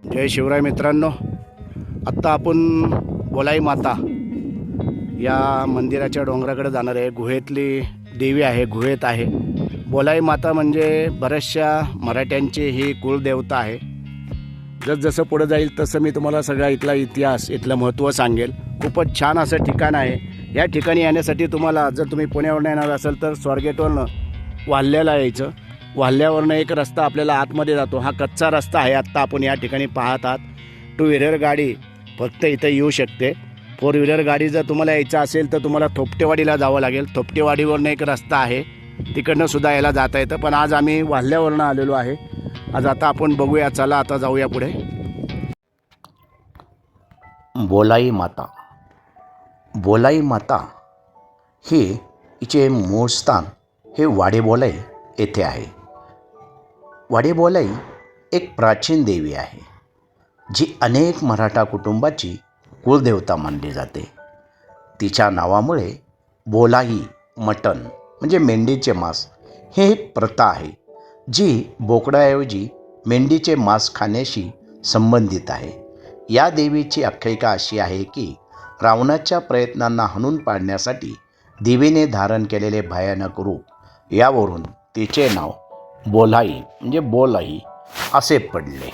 जय शिवराय मित्रांनो, आत्ता आपण बोलाई माता या मंदिराच्या डोंगराकडे जाणार आहे। गुहेतली देवी आहे, गुहेत आहे। बोलाई माता म्हणजे बऱ्याचशा मराठ्यांची ही कुलदेवता आहे। जसं पुढे जाईल तसं मी तुम्हाला सगळा इथला इतिहास, इथलं महत्त्व सांगेल। खूपच छान असं ठिकाण आहे। या ठिकाणी येण्यासाठी तुम्हाला जर तुम्ही पुण्यावरून येणार असाल तर स्वारगेटवरून वाल्ह्याला यायचं। वाल्ह्यावरून एक रस्ता आपल्याला आतमध्ये जातो, हा कच्चा रस्ता आहे। आत्ता आपण या ठिकाणी पाहत आहात। टू व्हीलर गाडी फक्त इथे येऊ शकते। फोर व्हीलर गाडी जर तुम्हाला यायचं असेल तर तुम्हाला थोपटेवाडीला जावं लागेल। थोपटेवाडीवरून एक रस्ता आहे, तिकडनं सुद्धा याला जाता येतं। पण आज आम्ही वाल्ह्यावरून आलेलो आहे। आज आता आपण बघूया, चला आता जाऊया पुढे। बोलाई माता, बोलाई माता ही हिचे मूळ स्थान हे वाडेबोलाई येथे आहे। वाडेबोलाई एक प्राचीन देवी आहे, जी अनेक मराठा कुटुंबाची कुलदेवता मानली जाते। तिच्या नावामुळे बोलाई मटण म्हणजे मेंढीचे मांस हे एक प्रथा आहे, जी बोकडाऐवजी मेंढीचे मांस खाण्याशी संबंधित आहे। या देवीची आख्यायिका अशी आहे की रावणाच्या प्रयत्नांना हाणून पाडण्यासाठी देवीने धारण केलेले भयानक रूप यावरून तिचे नाव बोलाई म्हणजे बोलाई असे पडले।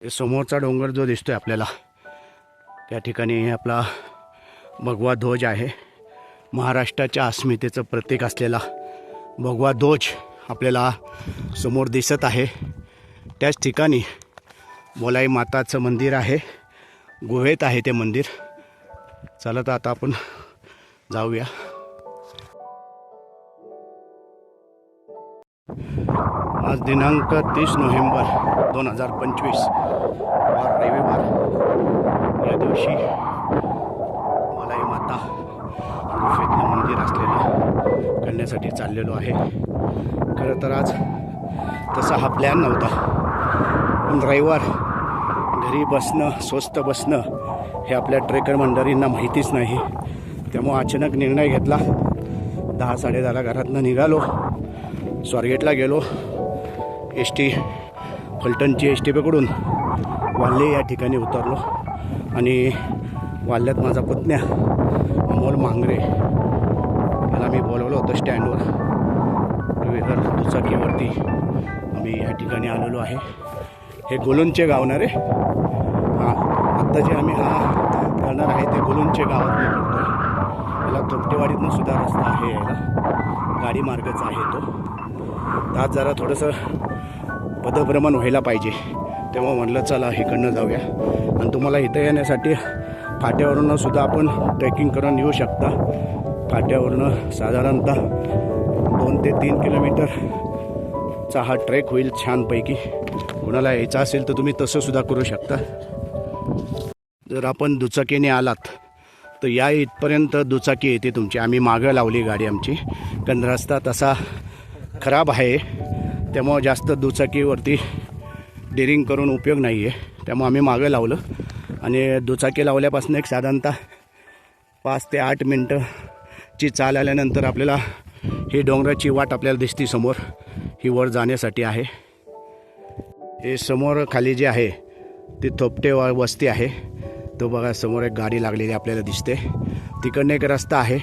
समोरचा डोंगर जो दिसतोय आपल्याला, त्या ठिकाणी आपला भगवा ध्वज आहे। महाराष्ट्राच्या अस्मितेचं प्रतीक असलेला भगवा ध्वज आपल्याला समोर दिसत आहे। त्याच ठिकाणी बोलाई माताचं मंदिर आहे, गुहेत आहे ते मंदिर। चला तर आता आपण जाऊया। आज दिनांक 30 नोव्हेंबर 2025 वार रविवार। या दिवशी बोलाई माता गुफेतलं मंदिर असलेलं करण्यासाठी चाललेलो आहे। खरं तर आज तसा हा प्लॅन नव्हता, पण रविवार घरी बसणं, स्वस्त बसणं हे आपल्या ट्रेकर मंडळींना माहितीच नाही। त्यामुळे अचानक निर्णय घेतला। 10-10:30 घरातनं निघालो, स्वारगेटला गेलो। एसटी फलटणची एसटी पकडून वाल्हे या ठिकाणी उतरलो आणि वाल्ह्यात माझा पुतण्या अमोल मांगरे याला मी बोलवलं होतं स्टँडवर। टू व्हीलर दुचाकीवरती आम्ही या ठिकाणी आलेलो आहे। हे गोलुंचे गाव ना रे, हां आत्ता जे आम्ही करणार आहे ते गोलुंचे गावात मी करतो आहे। याला थोपटेवाडीतून सुद्धा रस्ता आहे, याला गाडी मार्गच आहे तो। आज जरा थोडंसं पदभ्रमण व्हायला पाहिजे, तेव्हा म्हटलं चला इकडनं जाऊया। आणि तुम्हाला इथं येण्यासाठी फाट्यावरून सुद्धा आपण ट्रेकिंग करून येऊ शकता। फाट्यावरून साधारणतः 2 ते 3 किलोमीटरचा हा ट्रेक होईल छानपैकी। कोणाला यायचं असेल तर तुम्ही तसं सुद्धा करू शकता। जर आपण दुचाकीने आलात तर या इथपर्यंत दुचाकी येते तुमची। आम्ही मागं लावली गाडी आमची, कारण रस्ता तसा खराब आहे, त्यामुळं जास्त दुचाकीवरती डेअरिंग करून उपयोग नाही आहे। त्यामुळे आम्ही मागं लावलं आणि दुचाकी लावल्यापासून एक साधारणतः 5 ते 8 मिनटंची चाल आल्यानंतर आपल्याला ही डोंगराची वाट आपल्याला दिसती समोर, ही वर जाण्यासाठी आहे। हे समोर खाली जे आहे ती थोपटे वस्ती आहे। तो बघा समोर एक गाडी लागलेली आपल्याला दिसते। तिकडनं एक रस्ता आहे,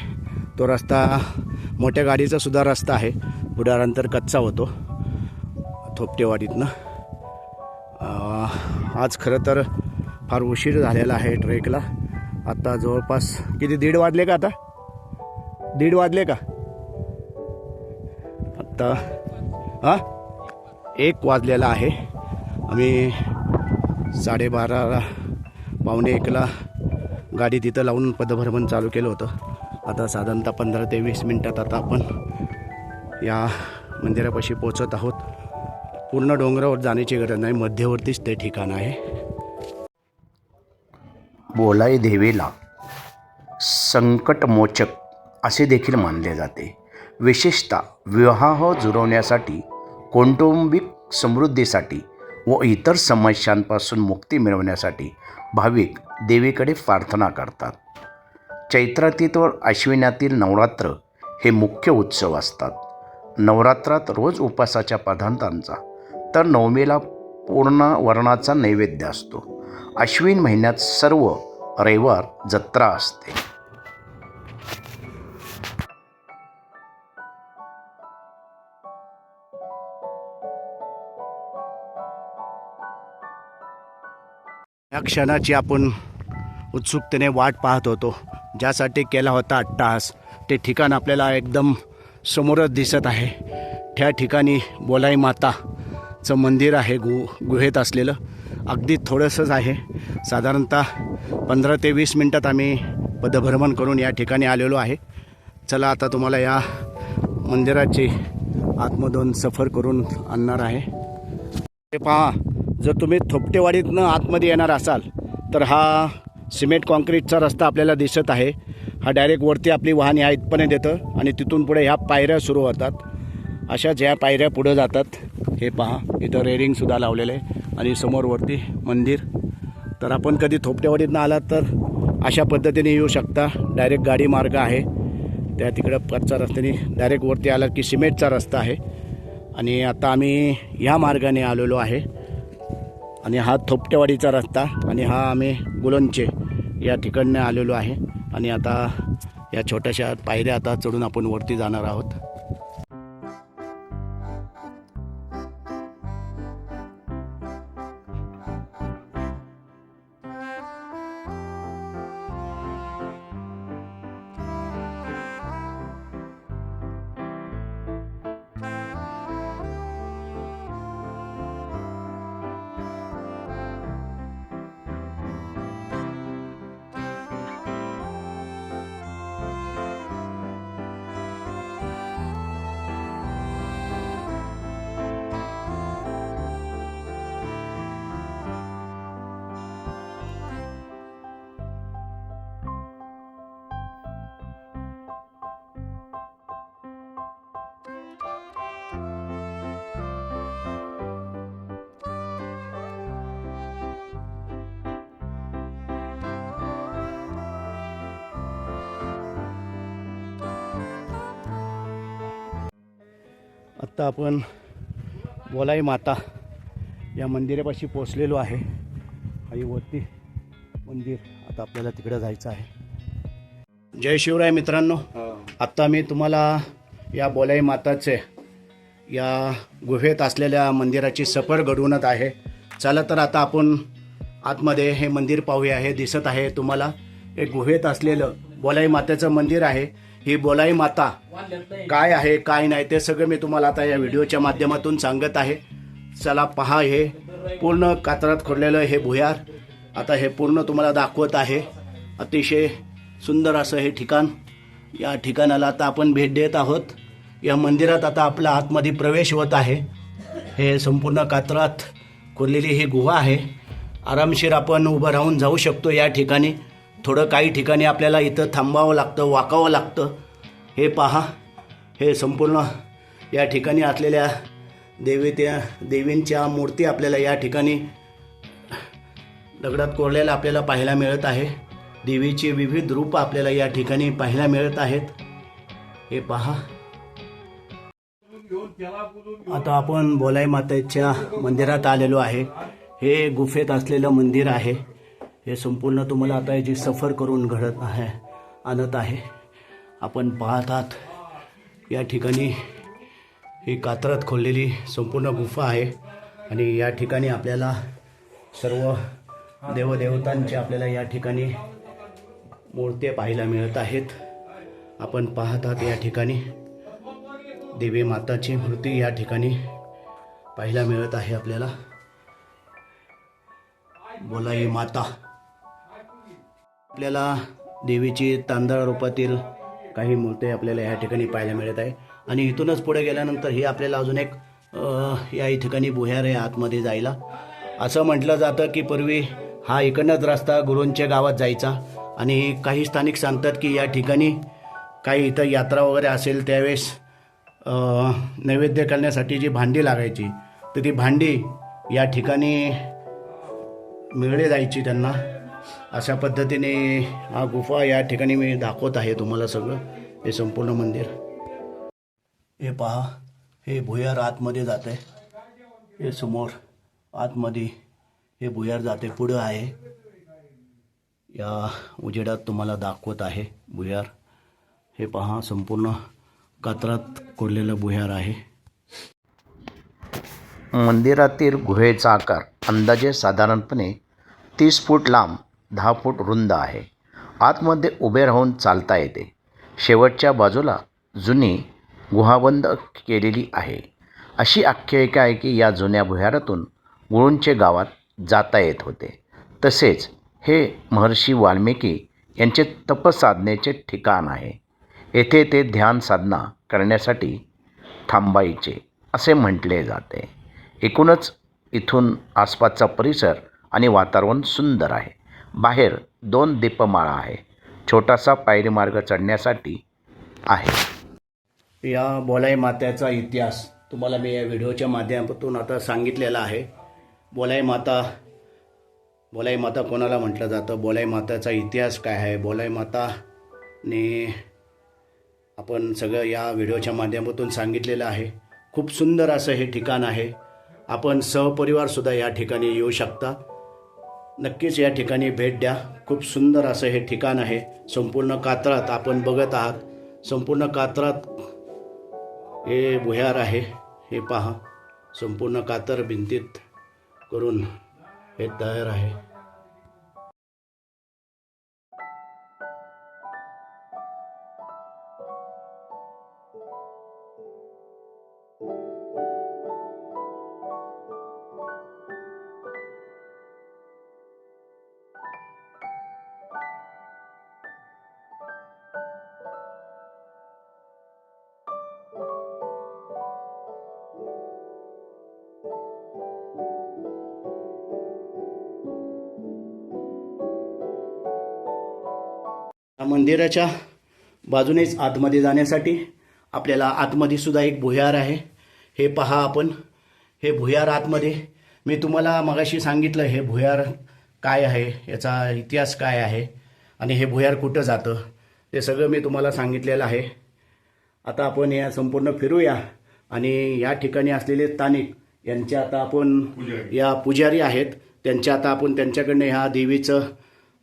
तो रस्ता मोठ्या गाडीचा सुद्धा रस्ता आहे। पुढानंतर कच्चा होतो थोपटेवाडीतनं। आज खरं तर फार उशीर झालेला आहे ट्रेकला। आता जवळपास किती 1:30 वाजले का? आता 1:30 वाजले का? आत्ता 1 वाजलेला आहे। आम्ही 12:30 पावणे 1ला गाडी तिथं लावून पदभ्रमण चालू केलं होतं। आता साधारणतः 15 ते 20 मिनटात आता आपण या मंदिरापाशी पोचत आहोत। पूर्ण डोंगरावर जाण्याची गरज नाही, मध्यवर्तीच ते ठिकाण आहे। बोलाई देवीला संकटमोचक असे देखील मानले जाते। विशेषतः विवाह जुळवण्यासाठी, कौटुंबिक समृद्धीसाठी व इतर समस्यांपासून मुक्ती मिळवण्यासाठी भाविक देवीकडे प्रार्थना करतात. चैत्रातीत व आश्विनातील नवरात्र हे मुख्य उत्सव असतात. नवरात्रात रोज उपासाच्या पदार्थांचा तर नवमीला पूर्ण वरणाचा नैवेद्य असतो. आश्विन महिन्यात सर्व रविवार जत्रा असते. या क्षणाची आपण उत्सुकतेने वाट पाहत होतो, ज्यासाठी केला होता अट्टहास. ते ठिकाण आपल्याला एकदम समोरच दिसत आहे. त्या ठिकाणी बोलाई माताचं मंदिर आहे, गुहेत असलेलं. अगदी थोडंसंच आहे, साधारणतः 15 ते 20 मिनटात आम्ही पदभ्रमण करून या ठिकाणी आलेलो आहे. चला आता तुम्हाला या मंदिराची आतमधून सफर करून आणणार आहे. हे पहा, जर तुम्ही थोपटेवाडीतनं आतमध्ये येणार असाल तर हा सिमेंट कॉन्क्रीटचा रस्ता आपल्याला दिसत आहे. हा डायरेक्ट वरती आपली वाहन या इथपर्यंत येतं आणि तिथून पुढे ह्या पायऱ्या सुरू होतात. अशाच ह्या पायऱ्या पुढं जातात. हे पहा, इथं रेलिंगसुद्धा लावलेलं आहे आणि समोर वरती मंदिर. तर आपण कधी थोपटेवाडीतनं आलात तर अशा पद्धतीने येऊ शकता. डायरेक्ट गाडी मार्ग आहे. त्या तिकडं कच्चा रस्त्याने डायरेक्ट वरती आला की सिमेंटचा रस्ता आहे. आणि आता आम्ही ह्या मार्गाने आलेलो आहे आणि हा थोपटेवाडीचा रस्ता आणि हा आम्ही गुलंचे या ठिकाणी आलेलो आहे. आणि आता या छोट्याशा पायऱ्या आता चढून आपण वरती जाणार आहोत. आत्ता आपण बोलाई माता या मंदिरापाशी पोचलेलो आहे. आणि वरती मंदिर, आता आपल्याला तिकडे जायचं आहे. जय शिवराय मित्रांनो, आत्ता मी तुम्हाला या बोलाई माताचे या गुहेत असलेल्या मंदिराची सफर घडवूनच आहे. चला तर आता आपण आतमध्ये हे मंदिर पाहूया. हे दिसत आहे तुम्हाला एक गुहेत असलेलं बोलाई मातेचं मंदिर आहे. ही बोलाई माता काय आहे काय नाही ते सगळं मी तुम्हाला आता या व्हिडिओच्या माध्यमातून सांगत आहे. चला पहा, हे पूर्ण कातरात खोदलेलं हे भुयार आता हे पूर्ण तुम्हाला दाखवत आहे. अतिशय सुंदर असं हे ठिकाण. या ठिकाणाला आता आपण भेट देत आहोत. या मंदिरात आता आपला आतमध्ये प्रवेश होत आहे. हे संपूर्ण कातरात खोदलेली ही गुहा आहे. आरामशीर आपण उभं राहून जाऊ शकतो या ठिकाणी. थोडं काही ठिकाणी आपल्याला इथं थांबावं लागतं, वाकावं लागतं. हे पहा, हे संपूर्ण या ठिकाणी असलेल्या देवींच्या मूर्ती आपल्याला या ठिकाणी दगडात कोरलेल्या आपल्याला पाहायला मिळत आहे. देवीची विविध रूपं आपल्याला या ठिकाणी पाहायला मिळत आहेत. हे पहा, आता आपण बोलाई मातेच्या मंदिरात आलेलो आहे. हे गुफेत असलेलं मंदिर आहे. हे संपूर्ण तुम्हाला आता याची सफर करून घडत आहे, आणत आहे. आपण पाहतात या ठिकाणी ही कातरात खोदलेली संपूर्ण गुफा आहे. आणि या ठिकाणी आपल्याला सर्व देवदेवतांचे आपल्याला या ठिकाणी मूर्ती पाहायला मिळत आहेत. आपण पाहतात या ठिकाणी देवी माताची मूर्ती या ठिकाणी पाहायला मिळत आहे आपल्याला. बोलाई माता आपल्याला देवीची तांदळा रूपातील काही मूर्ती आपल्याला या ठिकाणी पाहायला मिळत आहे. आणि इथूनच पुढे गेल्यानंतर ही आपल्याला अजून एक या ठिकाणी भुयार आहे आतमध्ये जायला. असं म्हटलं जातं की पूर्वी हा इकडनंच रस्ता गुरूंच्या गावात जायचा. आणि काही स्थानिक सांगतात की या ठिकाणी काही इथं यात्रा वगैरे असेल त्यावेळेस नैवेद्य करण्यासाठी जी भांडी लागायची तर ती भांडी या ठिकाणी मिळले जायची त्यांना. अशा पद्धतीने हा गुफा या ठिकाणी मी दाखवत आहे तुम्हाला सगळं हे संपूर्ण मंदिर. हे पहा, हे भुयार आतमध्ये जात आहे. हे समोर आतमध्ये हे भुयार जाते, पुढं आहे. या उजेडात तुम्हाला दाखवत आहे भुयार. हे पहा, संपूर्ण कात्रात कोरलेलं भुयार आहे. मंदिरातील गुहेचा आकार अंदाजे साधारणपणे 30 फूट लांब, 10 फूट रुंद आहे. आतमध्ये उभे राहून चालता येते. शेवटच्या बाजूला जुनी गुहाबंद केलेली आहे. अशी आख्यायिका आहे की या जुन्या भुयारातून गुळुंचे गावात जाता येत होते. तसेच हे महर्षी वाल्मिकी यांचे तपसाधनेचे ठिकाण आहे. येथे ते ध्यान साधना करण्यासाठी थांबायचे असे म्हटले जाते. एकूणच इथून आसपासचा परिसर आणि वातावरण सुंदर आहे. बाहेर 2 दीपमाळा आहे. छोटासा पायरी मार्ग चढण्यासाठी आहे. या बोलाई मातेचा इतिहास तुम्हाला मी या व्हिडिओच्या माध्यमातून आता सांगितलेला आहे. बोलाई माता कोणाला म्हटलं जातं, बोलाई माताचा इतिहास काय आहे, बोलाई माताने आपण सगळं या व्हिडिओच्या माध्यमातून सांगितलेलं आहे. खूप सुंदर असं हे ठिकाण आहे. आपण सहपरिवारसुद्धा या ठिकाणी येऊ शकता. नक्कीच या ठिकाणी भेट द्या. खूप सुंदर असं हे ठिकाण आहे. संपूर्ण कात्रात आपण बघत आहात. संपूर्ण कात्रात हे भुयार आहे. हे पहा, संपूर्ण कातर भिंतीत करून हे तयार आहे. मंदिराच्या बाजूनेच आतमध्ये जाण्यासाठी आपल्याला आतमध्ये सुद्धा एक भुयार आहे. हे पहा आपण, हे भुयार आतमध्ये मी तुम्हाला मगाशी सांगितलं हे भुयार काय आहे, याचा इतिहास काय आहे आणि हे भुयार कुठं जातं ते सगळं मी तुम्हाला सांगितलेलं आहे. आता आपण या संपूर्ण फिरूया आणि या ठिकाणी असलेले स्थानिक यांच्या आता आपण या पुजारी आहेत त्यांच्या आता आपण त्यांच्याकडनं ह्या देवीचं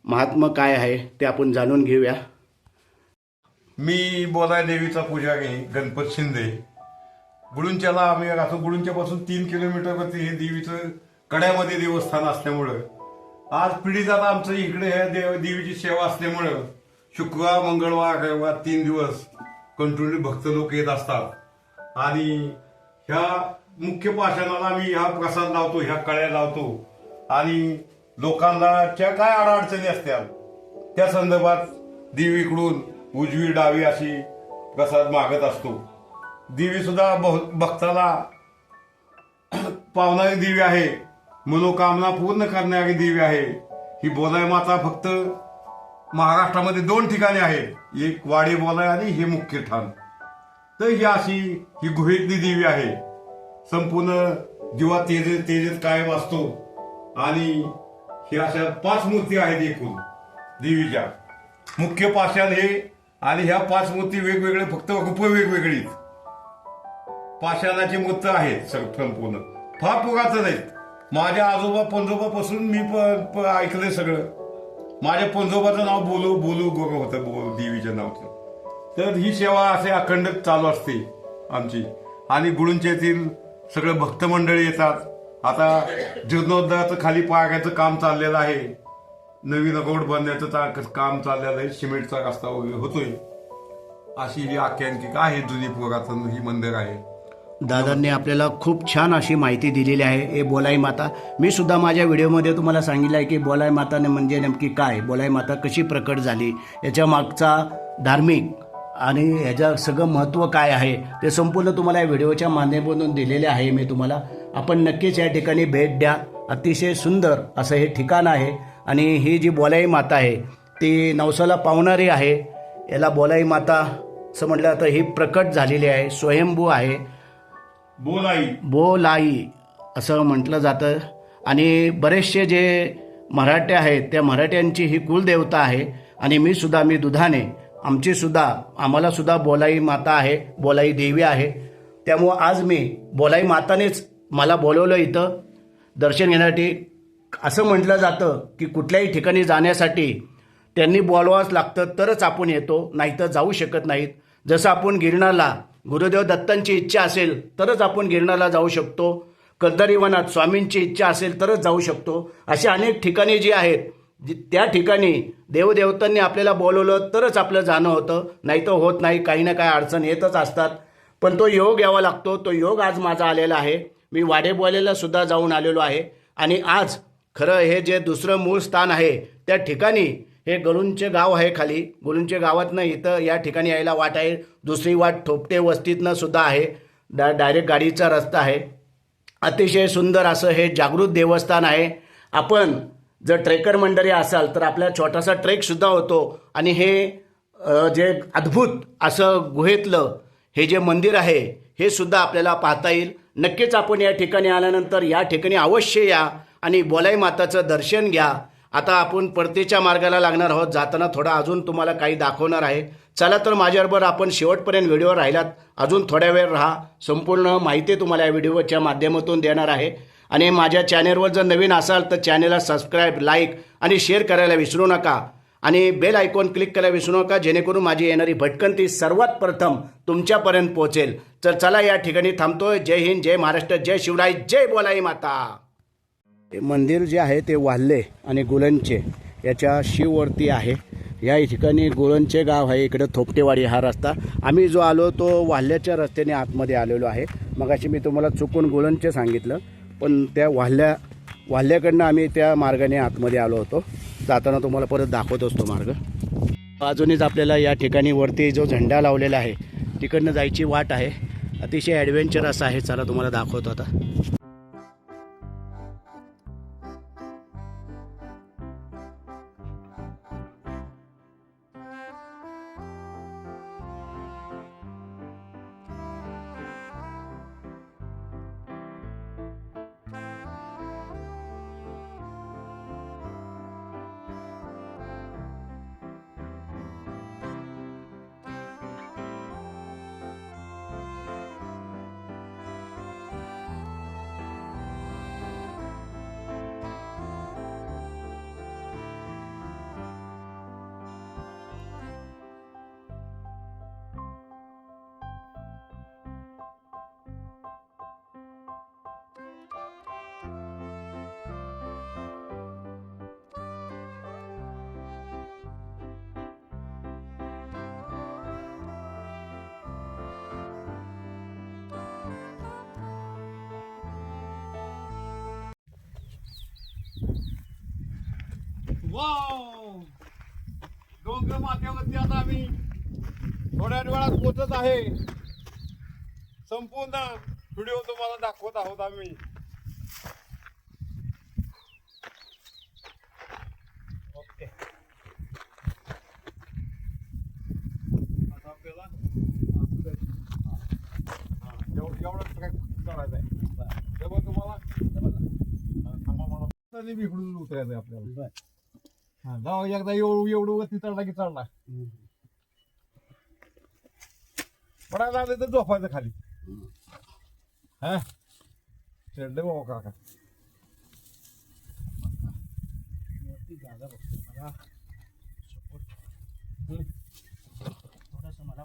महात्म्य काय आहे ते आपण जाणून घेऊया. मी बोलाई देवीचा पुजारी गणपत शिंदे. गुळुंच्याला आम्ही राहतो. गुळुंच्यापासून 3 किलोमीटरवरती हे देवीचं कड्यामध्ये देवस्थान असल्यामुळं आज पिढीजात आमचं इकडे ह्या देवीची सेवा असल्यामुळं शुक्रवार, मंगळवार, रविवार 3 दिवस कंटिन्यू भक्त लोक येत असतात. आणि ह्या मुख्य पाषाणाला आम्ही ह्या प्रसाद लावतो, ह्या कळ्या लावतो आणि लोकांना ज्या काय अडचणी असतात त्या संदर्भात देवीकडून उजवी डावी अशी प्रसाद मागत असतो. देवी सुद्धा भक्ताला पावणारी देवी आहे, मनोकामना पूर्ण करणारी देवी आहे. ही बोलाई माता फक्त महाराष्ट्रामध्ये 2 ठिकाणी आहे, एक वाडी बोलाई आणि हे मुख्य ठाण. तर ही अशी ही गुहेतली देवी आहे. संपूर्ण दिवा तेजत कायम असतो आणि हे अशा 5 मूर्ती आहेत एकूण देवीच्या. मुख्य पाषाण हे आणि ह्या 5 मूर्ती वेगवेगळे, फक्त रूप वेगवेगळीच. पाषाणाची मूर्त आहेत संपूर्ण, फार पुरातन आहेत. माझ्या आजोबा पंजोबापासून मी ऐकलंय सगळं. माझ्या पंजोबाचं नाव बोलू गोग होतं देवीच्या नावाचं. तर ही सेवा असे अखंड चालू असते आमची. आणि गुळुंच्यातील सगळे भक्त मंडळी येतात. आता जीर्णोद्धाराचं खाली पायाचं काम चाललेलं आहे. नवीन रोड बांधण्याचं काम चाललेलं आहे. सिमेंटचा रस्ता वगैरे होतोय. अशी ही आख्यायिका आहे. जुनी पुरातन ही मंदिर आहे. दादांनी आपल्याला खूप छान अशी माहिती दिलेली आहे. हे बोलाई माता मी सुद्धा माझ्या व्हिडिओमध्ये तुम्हाला सांगितलं आहे की बोलाई माताने म्हणजे नेमकी काय, बोलाई माता कशी प्रकट झाली, याच्या मागचा धार्मिक आणि ह्याचं सगळं महत्त्व काय आहे ते संपूर्ण तुम्हाला या व्हिडिओच्या माध्यमातून दिलेले आहे मी तुम्हाला. आपण नक्कीच या ठिकाणी भेट द्या. अतिशय सुंदर असं हे ठिकाण आहे आणि ही जी बोलाई माता आहे ती नवसाला पावणारी आहे. याला बोलाई माता असं म्हटलं तर ही प्रकट झालेली आहे, स्वयंभू आहे. बोलाई असं म्हटलं जातं. आणि बरेचसे जे मराठे आहेत त्या मराठ्यांची ही कुलदेवता आहे. आणि मी दुधाने आम्हाला सुद्धा बोलाई माता आहे, बोलाई देवी आहे. त्यामुळं आज मी बोलाई मातानेच मला बोलवलं इथं दर्शन घेण्यासाठी. असं म्हटलं जातं की कुठल्याही ठिकाणी जाण्यासाठी त्यांनी बोलवावंच लागतं तरच आपण येतो, नाहीतर जाऊ शकत नाहीत. जसं आपण गिरणारला गुरुदेव दत्तांची इच्छा असेल तरच आपण गिरणारला जाऊ शकतो. कर्दळी वनात स्वामींची इच्छा असेल तरच जाऊ शकतो. अशी अनेक ठिकाणे जी आहेत त्या ठिकाणी देवदेवतांनी आपल्याला बोलवलं तरच आपलं जाणं होतं, नाही तर होत नाही. काही ना काही अडचण येतच असतात, पण तो योग यावा लागतो. तो योग आज माझा आलेला आहे. मी वाडेबोलेला सुद्धा जाऊन आलेलो आहे. आणि आज खरं हे जे दुसरं मूळ स्थान आहे त्या ठिकाणी हे गरुंचे गाव आहे. खाली गरुंचे गावातनं इथं या ठिकाणी यायला वाट आहे. दुसरी वाट थोपटे वस्तीतनं सुद्धा आहे. डायरेक्ट गाडीचा रस्ता आहे. अतिशय सुंदर असं हे जागृत देवस्थान आहे. आपण जर ट्रेकर मंडळी असाल तर आपला छोटासा ट्रेकसुद्धा होतो. आणि हे जे अद्भुत असं गुहेतलं हे जे मंदिर आहे हे सुद्धा आपल्याला पाहता येईल. नक्कीच आपण या ठिकाणी आल्यानंतर या ठिकाणी अवश्य या आणि बोलाई माताचं दर्शन घ्या. आता आपण परतीच्या मार्गाला लागणार आहोत. जाताना थोडा अजून तुम्हाला काही दाखवणार आहे. चला तर माझ्याबरोबर आपण शेवटपर्यंत व्हिडिओवर राहिलात. अजून थोड्या वेळ राहा. संपूर्ण माहिती तुम्हाला या व्हिडिओच्या माध्यमातून देणार आहे. आणि माझ्या चॅनेलवर जर नवीन असाल तर चॅनेलला सबस्क्राईब, लाईक आणि शेअर करायला विसरू नका. आणि बेल आयकॉन क्लिक करायला विसरू नका, जेणेकरून माझी येणारी भटकंती सर्वात प्रथम तुमच्यापर्यंत पोहोचेल. तर चला या ठिकाणी थांबतोय. जय हिंद, जय महाराष्ट्र, जय शिवराय, जय बोलाई माता. हे मंदिर जे आहे ते वाल्हे आणि गुलंचे याच्या शिववरती आहे. या ठिकाणी गुलंचे गाव आहे. इकडे थोपटेवाडी हा रस्ता. आम्ही जो आलो तो वाल्ह्याच्या रस्त्याने आतमध्ये आलेलो आहे. मगाशी मी तुम्हाला चुकून गुलंचे सांगितलं, पण त्या वाल्ह्याकडनं आम्ही त्या मार्गाने आतमध्ये आलो होतो. जाताना तुम्हाला परत दाखवतोच तो मार्ग. अजूनच आपल्याला या ठिकाणी वरती जो झेंडा लावलेला आहे तिकडनं जायची वाट आहे. अतिशय ॲडव्हेंचरस आहे. चला तुम्हाला दाखवतो आता. वाव, डोंगर माथ्यावरती आता आम्ही थोड्या वेळात पोचत आहे. संपूर्ण व्हिडिओ तुम्हाला दाखवत आहोत आम्ही. ओके, आता आपल्याला एवढं ट्रॅक करायचं आहे. तेव्हा तुम्हाला इकडून उतरायचं आहे आपल्याला. हा, जाऊ एकदा एवढं वरती चढला की चढला. पडायला लागले तर झोपायचं खाली. हा, चढले बाबा काका. जागा बघतो मला. थोडंसं मला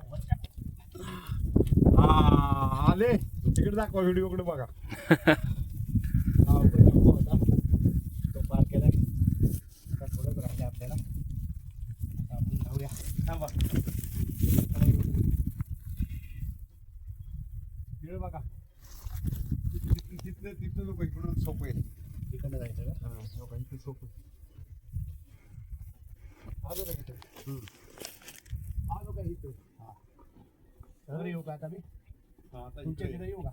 हा, आले तिकडे दाखवा, व्हिडिओकडे बघा. तो पार केलाय. आता थोडंच राहिलं आपल्याला. आता आपण जाऊया. थांबा, तिकडे बघा. तिथलं लोक इकडून सोपं आहे. तिकडनं जायचं का? हा, लोक इथे सोपं. आलो का इथं? आलो का इथं? हा, तर येऊ का आता मी? हा, आता तुमच्या इथे तिथे येऊ का?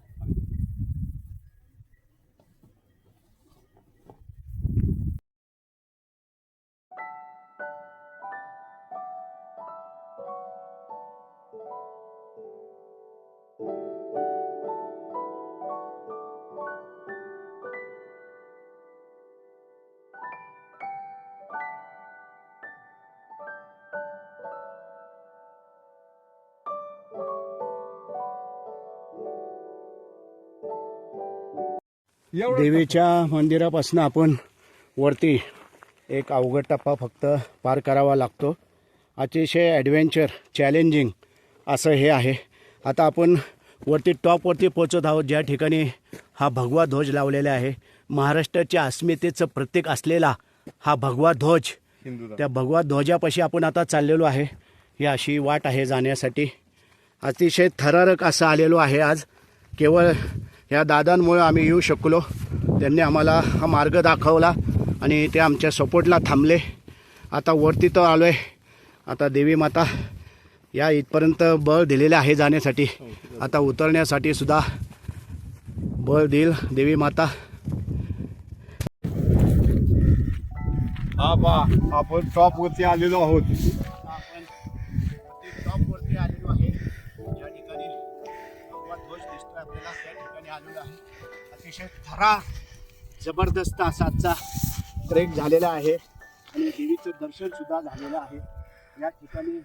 देवीच्या मंदिरापासून आपण वरती एक अवघड टप्पा फक्त पार करावा लागतो. अतिशय ॲडव्हेंचर चॅलेंजिंग असं हे आहे. आता आपण वरती टॉपवरती पोहोचत आहोत, ज्या ठिकाणी हा भगवा ध्वज लावलेला आहे. महाराष्ट्राच्या अस्मितेचं प्रतीक असलेला हा भगवा ध्वज, त्या भगवा ध्वजापाशी आपण आता चाललेलो आहे. ही अशी वाट आहे जाण्यासाठी. अतिशय थरारक असं आलेलो आहे आज. केवळ ह्या दादांमुळे आम्ही येऊ शकलो. त्यांनी आम्हाला हा मार्ग दाखवला आणि ते आमच्या सपोर्टला थांबले. आता वरती तर आलो आहे. आता देवी माता या इथपर्यंत बळ दिलेले आहे जाण्यासाठी. आता उतरण्यासाठी सुद्धा बळ देईल देवी माता. हा पहा, आपण टॉप वरती आलेलो आहोत. आपण टॉपवरती आलेलो आहे. या ठिकाणी भगवा ध्वज दिसतोय आपल्याला. त्या ठिकाणी आलेलो आहे. अतिशय थरा जबरदस्त असा आजचा ट्रेक झालेला आहे आणि देवीचं दर्शन सुद्धा झालेलं आहे. या ठिकाणी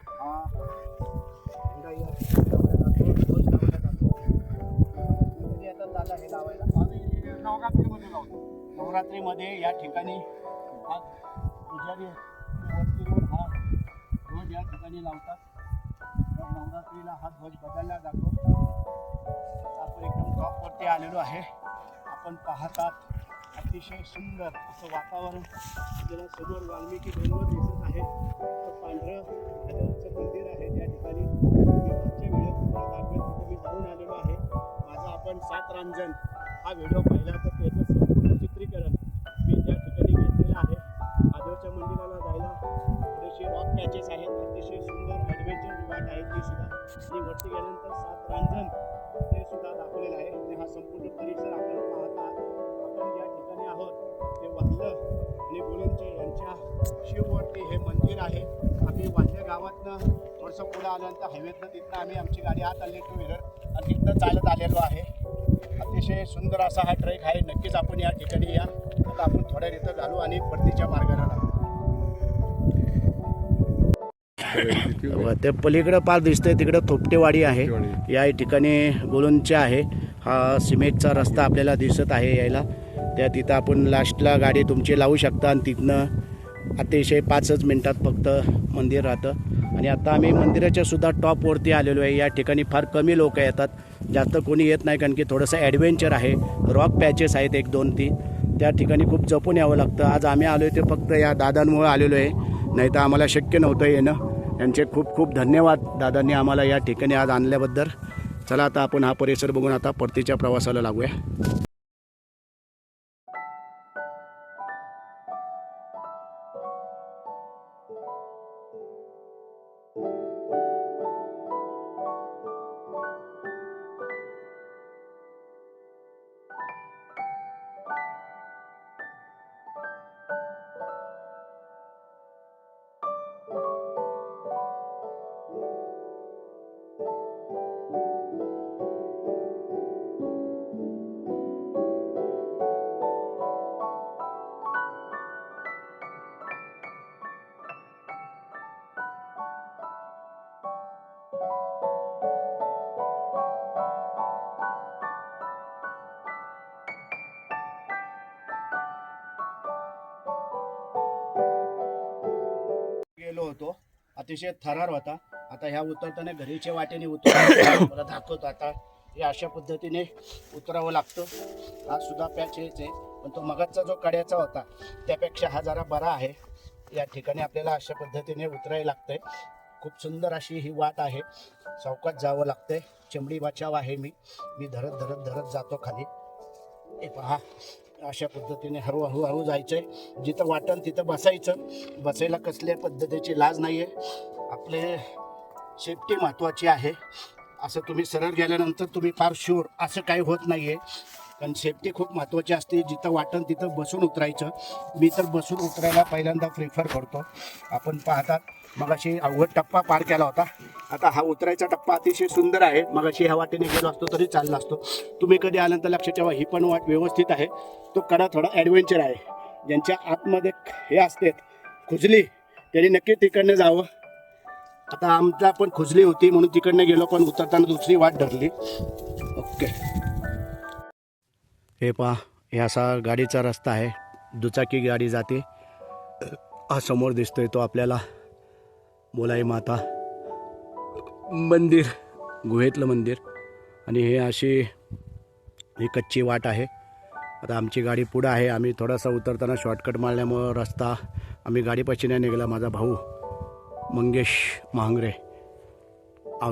हा झेंडा या ठिकाणी लावला जातो, ध्वज लावला जातो. कधी आता झाला हे लावायला आम्ही नवरात्रीमध्ये लावतो. नवरात्रीमध्ये या ठिकाणी हा पुजारी वरतीवर हा ध्वज या ठिकाणी लावतात. तर नवरात्रीला हा ध्वज बदलला जातो. आपण एकदम टॉपवरती आलेलो आहे. आपण पाहतात अतिशय सुंदर असं वातावरण आपल्याला समोर वाल्मिकी डोंगर दिसत आहे. पांढरं महादेवाचं मंदिर आहे त्या ठिकाणी. मी मागच्या व्हिडिओ तुम्हाला दाखवेल, तिथे मी जाऊन आलेलो आहे. माझा आपण 7 रांजण हा व्हिडिओ पाहिला, तर त्याचं संपूर्ण चित्रीकरण मी त्या ठिकाणी घेतलेलं आहे. महादेवाच्या मंदिराला जायला थोडेसे रॉक पॅचेस आहेत. अतिशय सुंदर ॲडव्हेंचर वाट आहे ती सुद्धा. आणि वरती गेल्यानंतर 7 रांजण ते सुद्धा दाखवलेलं आहे. आणि हा संपूर्ण परिसर आपण पाहता. आपण ज्या ठिकाणी आहोत ते वाल्ह आणि बुलंदचे यांच्या शिववरती हे मंदिर आहे. आम्ही वाल्ह गावातनं थोडंसं पुढं आल्यानंतर हायवेतनं तिथनं आम्ही आमची गाडी आत आणली 2 व्हीलर आणि तिथनं चालत आलेलो आहे. अतिशय सुंदर असा हा ट्रेक आहे. नक्कीच आपण या ठिकाणी या. आता आपण थोड्या इथं घालू आणि परतीच्या मार्गाला लागू. ते पलीकडं पार दिसतंय तिकडं थोपटेवाडी आहे. या ठिकाणी बोलूनचे आहे. हा सिमेंटचा रस्ता आपल्याला दिसत आहे यायला. त्या तिथं आपण लास्टला गाडी तुमची लावू शकता आणि तिथनं अतिशय 5च मिनटात फक्त मंदिर राहतं. आणि आता आम्ही मंदिराच्या सुद्धा टॉपवरती आलेलो आहे. या ठिकाणी फार कमी लोक येतात, जास्त कोणी येत नाही, कारण की थोडंसं ॲडव्हेंचर आहे. रॉक पॅचेस आहेत 1, 2, 3. त्या ठिकाणी खूप जपून यावं लागतं. आज आम्ही आलो आहे ते फक्त या दादांमुळे आलेलो आहे, नाही तर आम्हाला शक्य नव्हतं येणं. त्यांचे खूप खूप धन्यवाद दादांनी आम्हाला या ठिकाणी आज आणल्याबद्दल. चला आता आपण हा परिसर बघून आता परतीच्या प्रवासाला लागूया. गेलो होतो, अतिशय थरार होता. आता ह्या उतरताना घरीच्या वाटेने उतरतो मला दाखवतो. आता हे अशा पद्धतीने उतरावं लागतं. हा सुद्धा पॅच हेच आहे, पण तो मगाचा जो कड्याचा होता त्यापेक्षा हा जरा बरा आहे. या ठिकाणी आपल्याला अशा पद्धतीने उतरायला लागतंय. खूप सुंदर अशी ही वाट आहे. सावकाश जावं लागतंय. चिमडी बचाव आहे. मी धरत धरत धरत जातो खाली. हे पहा, अशा पद्धतीने हळूहळू हळू जायचंय. जिथं वाटेल तिथं बसायचं. बसायला कसल्या पद्धतीची लाज नाही आहे. आपले सेफ्टी महत्त्वाची आहे. असं तुम्ही सरळ गेल्यानंतर तुम्ही फार शुअर असं काही होत नाही आहे, कारण सेफ्टी खूप महत्त्वाची असते. जिथं वाटेल तिथं बसून उतरायचं. मी तर बसून उतरायला पहिल्यांदा प्रिफर करतो. आपण पाहतात मग अशी अवघड टप्पा पार केला होता. आता हा उतरायचा टप्पा अतिशय सुंदर आहे. मग अशी ह्या वाटेने गेलो असतो तरी चालला असतो. तुम्ही कधी आल्यानंतर लक्षात ठेवा, ही पण वाट व्यवस्थित आहे. तो कडा थोडा ॲडव्हेंचर आहे. ज्यांच्या आतमध्ये हे असते खुजली त्यांनी नक्की तिकडनं जावं. आता आमचा पण खुजली होती म्हणून तिकडनं गेलो, पण उतरताना दुसरी वाट धरली. ओके. हे पहा, हे असा गाडीचा रस्ता आहे, दुचाकी गाडी जाते. हा समोर दिसतोय तो आपल्याला बोलाई माता मंदिर, गुहेतलं मंदिर. आणि हे अशी ही कच्ची वाट आहे. आता आमची गाडी पुढं आहे. आम्ही थोडासा उतरताना शॉर्टकट मारल्यामुळं रस्ता आम्ही गाडीपाशी नाही निघाला. माझा भाऊ मंगेश महांगरे,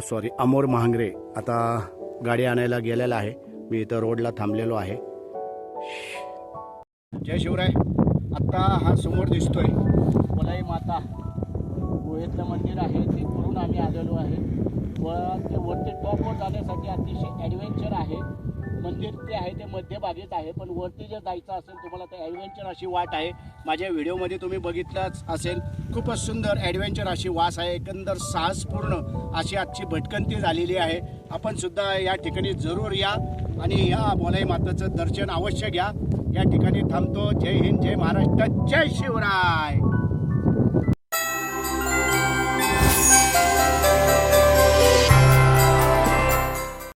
सॉरी अमोर महांगरे आता गाडी आणायला गेलेला आहे. मी इथं रोडला थांबलेलो आहे. जय शिवराय. आत्ता हा समोर दिसतोय बोलाई माता गुहेतलं मंदिर आहे, ते करून आम्ही आलेलो आहे. व ते वरती टॉपवर जाण्यासाठी अतिशय ॲडव्हेंचर आहे. मंदिर ते आहे ते मध्यभागीच आहे, पण वरती जर जायचं असेल तुम्हाला तर ॲडव्हेंचर अशी वाट आहे. माझ्या व्हिडिओमध्ये तुम्ही बघितलंच असेल. खूपच सुंदर ॲडव्हेंचर अशी वास आहे. एकंदर साहसपूर्ण अशी आजची भटकंती झालेली आहे. आपण सुद्धा या ठिकाणी जरूर या आणि या बोलाई माताचं दर्शन अवश्य घ्या. या ठिकाणी थांबतो. जय हिंद, जय महाराष्ट्र, जय शिवराय.